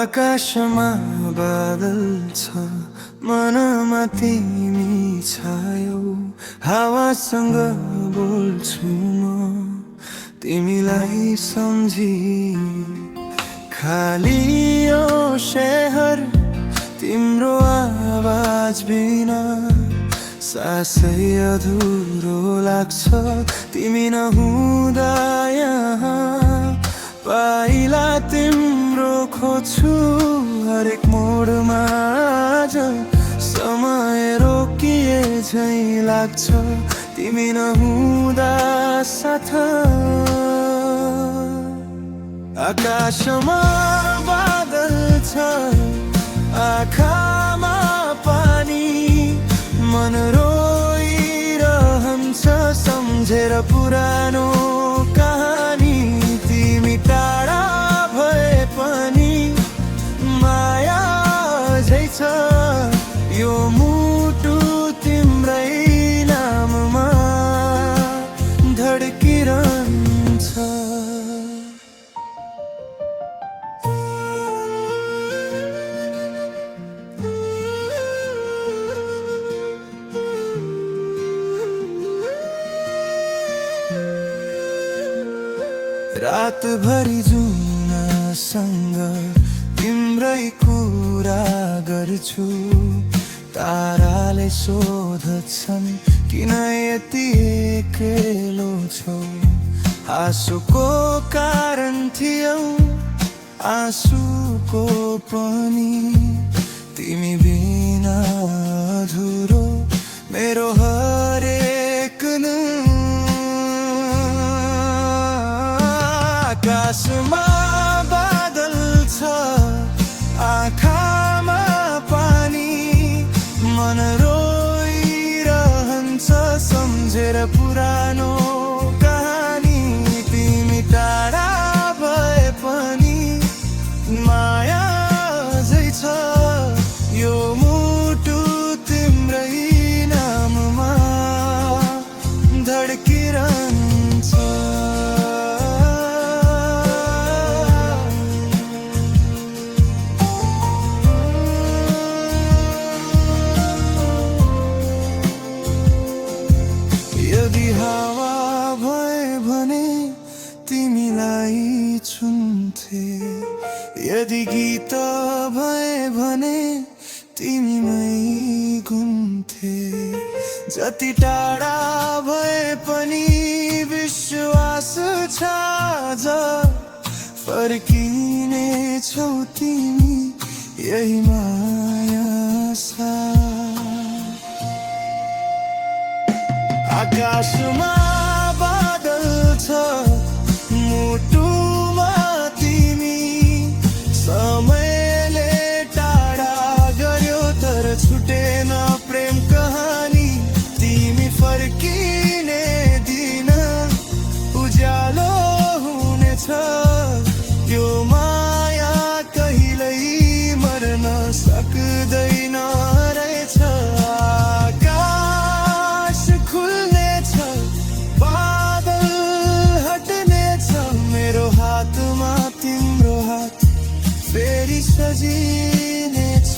आकाशमा बादल छ, मनमा तिमी छायौ। हावासँग बोल्छु म तिमीलाई सम्झी। खाली यो शहर तिम्रो आवाज बिना सासै अधुरो लाग्छ। तिमी नहुँदा यहाँ पाइला तिम्रो खोज्छु हरेक मोडमा। आज समय रोकिए झै लाग्छ तिमी नहुँदा साथ। आकाशमा बादल छ, आँखामा पानी, मन रोइरहन्छ सम्झेर पुरानो कहानी। तिमी टाढा भए पनि माया झै छ यो मुटु तिम्रै नाममा धड्किरहन्छ। रातभरि जुनसँग तिम्रै कुरा गर्छु। ताराले सोध्छन् किन यति एक्लो छौ। आँसुको कारण थियौ आँसुको पनि, तिमी बिना अधुरो मेरो हरेक आकाशमा बादल छ, आँखामा पानी, मन रोइरहन्छ सम्झेर पुरानो कहानी। तिमी टाढा भए पनि माया झै छ यो मुटु तिम्रै नाममा धड्किरहन्छ। यदि हावा भए भने तिमीलाई चुन्थे, यदि गीत भए भने तिमीमै घुम्थे। जति टाढा भए पनि विश्वास छ आज फर्किने छौ तिमी यही माया साथ। आकाशमा बादल छ, मुटुमा तिमी, समयले टाढा गर्यो तर छुटेन प्रेम कहानी। तिमी फर्किने दिन उज्यालो हुनेछ यो माया कहिल्यै मर्न सक्दैन रहेछ। आकाश खुल्नेछ, बादल हट्नेछ, मेरो हातमा तिम्रो हात फेरि सजिनेछ।